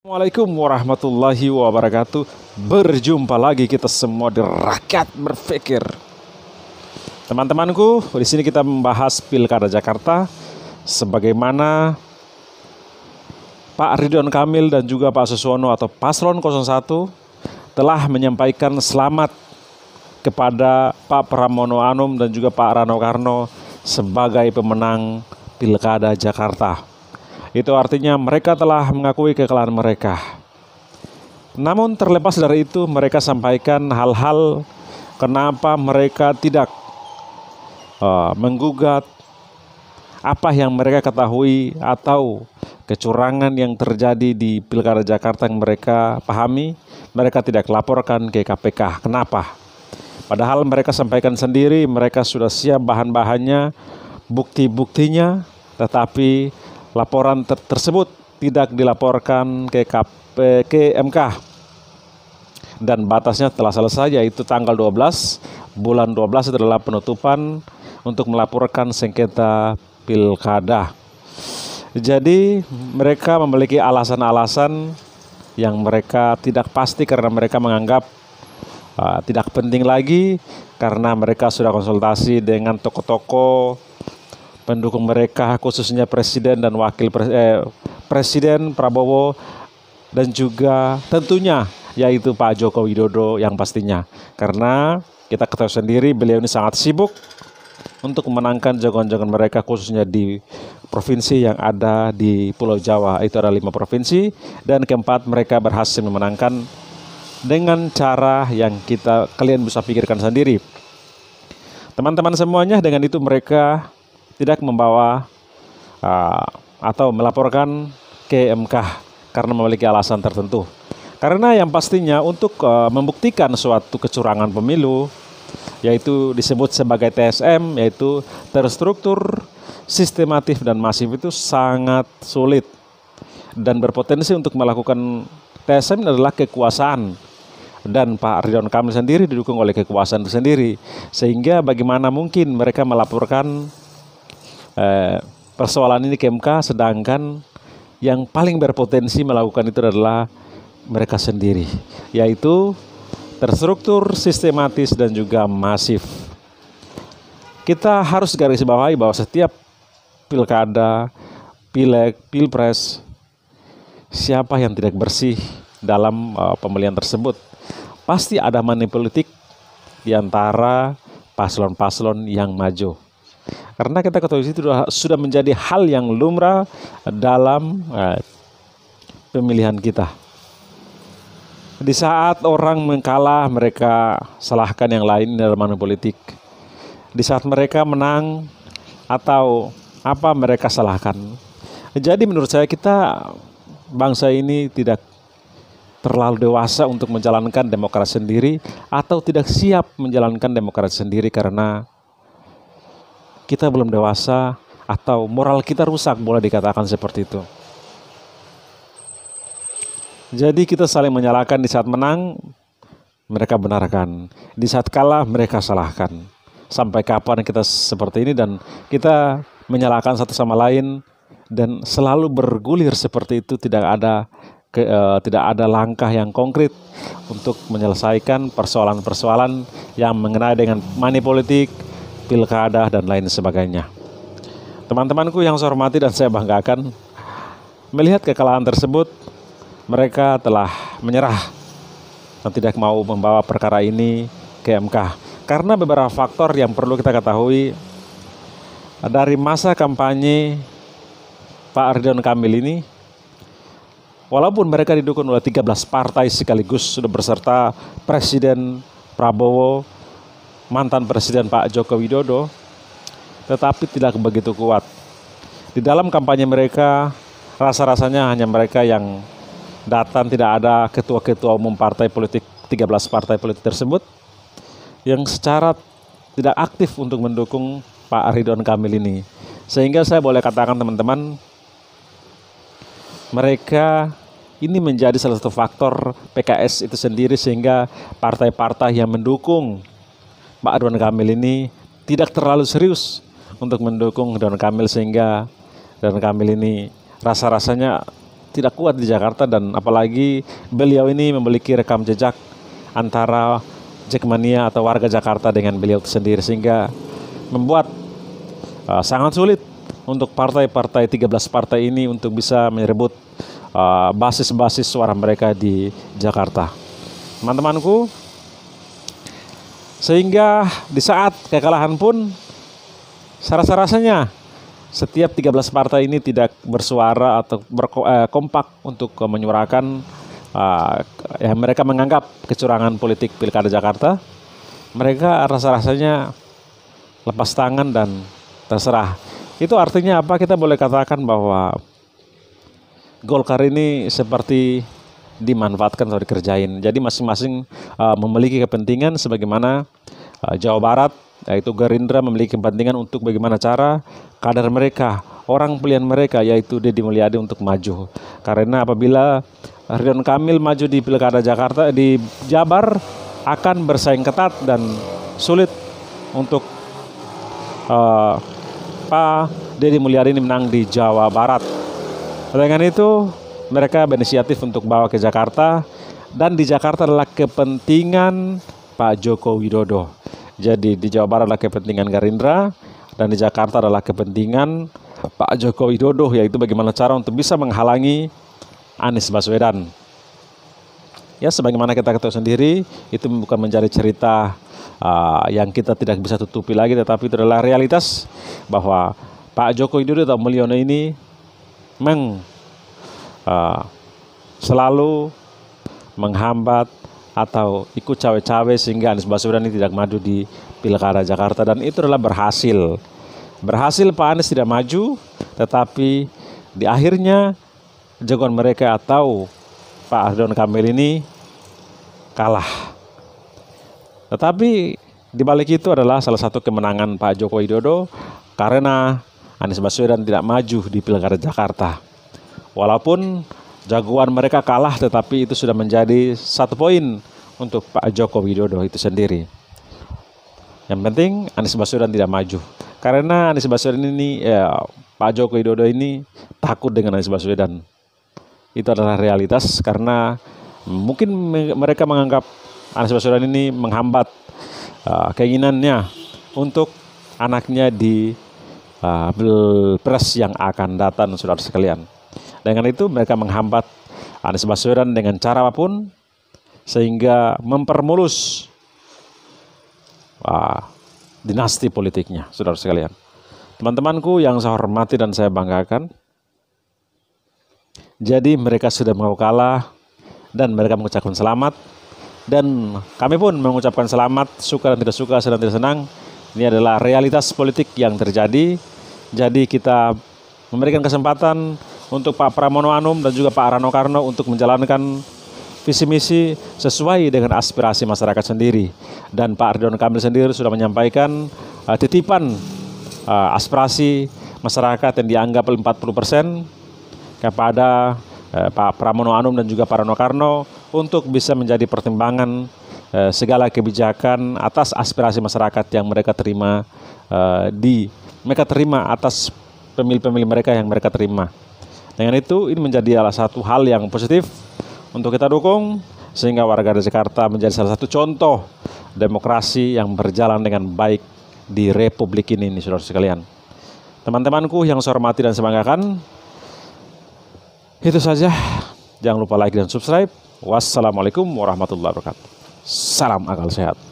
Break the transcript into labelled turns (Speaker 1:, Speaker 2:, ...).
Speaker 1: Assalamualaikum warahmatullahi wabarakatuh. Berjumpa lagi kita semua di Rakyat Berpikir. Teman-temanku, di sini kita membahas Pilkada Jakarta, sebagaimana Pak Ridwan Kamil dan juga Pak Suswono atau Paslon 01 telah menyampaikan selamat kepada Pak Pramono Anung dan juga Pak Rano Karno sebagai pemenang Pilkada Jakarta. Itu artinya mereka telah mengakui kekalahan mereka. Namun terlepas dari itu, mereka sampaikan hal-hal kenapa mereka tidak menggugat apa yang mereka ketahui atau kecurangan yang terjadi di Pilkada Jakarta yang mereka pahami, mereka tidak laporkan ke KPK. Kenapa? Padahal mereka sampaikan sendiri, mereka sudah siap bahan-bahannya, bukti-buktinya, tetapi laporan tersebut tidak dilaporkan ke MK dan batasnya telah selesai, yaitu tanggal 12 bulan 12 adalah penutupan untuk melaporkan sengketa pilkada. Jadi mereka memiliki alasan-alasan yang mereka tidak pasti karena mereka menganggap tidak penting lagi, karena mereka sudah konsultasi dengan tokoh-tokoh pendukung mereka, khususnya Presiden dan Wakil Presiden Prabowo, dan juga tentunya yaitu Pak Joko Widodo yang pastinya. Karena kita ketahui sendiri beliau ini sangat sibuk untuk memenangkan jagoan-jagoan mereka, khususnya di provinsi yang ada di Pulau Jawa. Itu ada 5 provinsi, dan keempat mereka berhasil memenangkan dengan cara yang kalian bisa pikirkan sendiri. Teman-teman semuanya, dengan itu mereka tidak membawa atau melaporkan ke MK karena memiliki alasan tertentu. Karena yang pastinya untuk membuktikan suatu kecurangan pemilu, yaitu disebut sebagai TSM, yaitu terstruktur, sistematif, dan masif, itu sangat sulit. Dan berpotensi untuk melakukan TSM adalah kekuasaan. Dan Pak Ridwan Kamil sendiri didukung oleh kekuasaan itu sendiri. Sehingga bagaimana mungkin mereka melaporkan persoalan ini ke MK, sedangkan yang paling berpotensi melakukan itu adalah mereka sendiri, yaitu terstruktur, sistematis, dan juga masif. Kita harus garis bawahi bahwa setiap pilkada, pileg, pilpres, siapa yang tidak bersih dalam pemilihan tersebut, pasti ada money politik di antara paslon-paslon yang maju. Karena kita ketahui itu sudah menjadi hal yang lumrah dalam pemilihan kita. Di saat orang mengkalah, mereka salahkan yang lain dalam money politik. Di saat mereka menang atau apa, mereka salahkan. Jadi menurut saya kita bangsa ini tidak terlalu dewasa untuk menjalankan demokrasi sendiri, atau tidak siap menjalankan demokrasi sendiri karena kita belum dewasa atau moral kita rusak, boleh dikatakan seperti itu. Jadi kita saling menyalahkan. Di saat menang mereka benarkan, di saat kalah mereka salahkan. Sampai kapan kita seperti ini dan kita menyalahkan satu sama lain dan selalu bergulir seperti itu, tidak ada langkah yang konkret untuk menyelesaikan persoalan-persoalan yang mengenai dengan money politik, pilkada, dan lain sebagainya. Teman-temanku yang saya hormati dan saya banggakan, melihat kekalahan tersebut, mereka telah menyerah dan tidak mau membawa perkara ini ke MK. Karena beberapa faktor yang perlu kita ketahui. Dari masa kampanye Pak Ridwan Kamil ini, walaupun mereka didukung oleh 13 partai sekaligus, sudah berserta Presiden Prabowo, mantan Presiden Pak Joko Widodo, tetapi tidak begitu kuat. Di dalam kampanye mereka, rasa-rasanya hanya mereka yang datang, tidak ada ketua-ketua umum partai politik, 13 partai politik tersebut, yang secara tidak aktif untuk mendukung Pak Ridwan Kamil ini. Sehingga saya boleh katakan teman-teman, mereka ini menjadi salah satu faktor PKS itu sendiri, sehingga partai-partai yang mendukung Pak Ridwan Kamil ini tidak terlalu serius untuk mendukung Ridwan Kamil, sehingga Ridwan Kamil ini rasa-rasanya tidak kuat di Jakarta, dan apalagi beliau ini memiliki rekam jejak antara Jackmania atau warga Jakarta dengan beliau itu sendiri, sehingga membuat sangat sulit untuk partai-partai 13 partai ini untuk bisa merebut basis-basis suara mereka di Jakarta. Teman-temanku, sehingga di saat kekalahan pun rasa-rasanya setiap 13 partai ini tidak bersuara atau kompak untuk menyuarakan mereka menganggap kecurangan politik Pilkada Jakarta. Mereka rasa-rasanya lepas tangan dan terserah. Itu artinya apa? Kita boleh katakan bahwa Golkar ini seperti dimanfaatkan atau dikerjain. Jadi masing-masing memiliki kepentingan, sebagaimana Jawa Barat, yaitu Gerindra memiliki kepentingan untuk bagaimana cara kader mereka, orang pilihan mereka, yaitu Deddy Mulyadi, untuk maju. Karena apabila Ridwan Kamil maju di Pilkada Jakarta, di Jabar, akan bersaing ketat dan sulit untuk Pak Deddy Mulyadi ini menang di Jawa Barat. Dengan itu mereka berinisiatif untuk bawa ke Jakarta, dan di Jakarta adalah kepentingan Pak Joko Widodo. Jadi di Jawa Barat adalah kepentingan Gerindra, dan di Jakarta adalah kepentingan Pak Joko Widodo, yaitu bagaimana cara untuk bisa menghalangi Anies Baswedan. Ya, sebagaimana kita ketahui sendiri, itu bukan menjadi cerita yang kita tidak bisa tutupi lagi, tetapi itu adalah realitas bahwa Pak Joko Widodo atau Mulyono ini selalu menghambat atau ikut cawe-cawe sehingga Anies Baswedan ini tidak maju di Pilkada Jakarta, dan itu adalah berhasil. Pak Anies tidak maju, tetapi di akhirnya jagoan mereka atau Pak Ridwan Kamil ini kalah. Tetapi di balik itu adalah salah satu kemenangan Pak Joko Widodo, karena Anies Baswedan tidak maju di Pilkada Jakarta. Walaupun jagoan mereka kalah, tetapi itu sudah menjadi 1 poin untuk Pak Joko Widodo itu sendiri. Yang penting Anies Baswedan tidak maju. Karena Anies Baswedan ini, Pak Joko Widodo ini takut dengan Anies Baswedan. Itu adalah realitas, karena mungkin mereka menganggap Anies Baswedan ini menghambat keinginannya untuk anaknya di Pilpres yang akan datang, saudara sekalian. Dengan itu mereka menghambat Anies Baswedan dengan cara apapun, sehingga mempermulus dinasti politiknya, saudara sekalian. Teman-temanku yang saya hormati dan saya banggakan, jadi mereka sudah mengaku kalah dan mereka mengucapkan selamat, dan kami pun mengucapkan selamat, suka dan tidak suka, senang tidak senang. Ini adalah realitas politik yang terjadi. Jadi kita memberikan kesempatan untuk Pak Pramono Anung dan juga Pak Rano Karno untuk menjalankan visi misi sesuai dengan aspirasi masyarakat sendiri. Dan Pak Ridwan Kamil sendiri sudah menyampaikan titipan aspirasi masyarakat yang dianggap 40% kepada Pak Pramono Anung dan juga Pak Rano Karno untuk bisa menjadi pertimbangan segala kebijakan atas aspirasi masyarakat yang mereka terima atas pemilih-pemilih mereka yang mereka terima. Dengan itu, ini menjadi salah satu hal yang positif untuk kita dukung, sehingga warga Jakarta menjadi salah satu contoh demokrasi yang berjalan dengan baik di Republik ini, saudara sekalian. Teman-temanku yang saya hormati dan saya banggakan, itu saja. Jangan lupa like dan subscribe. Wassalamualaikum warahmatullahi wabarakatuh. Salam akal sehat.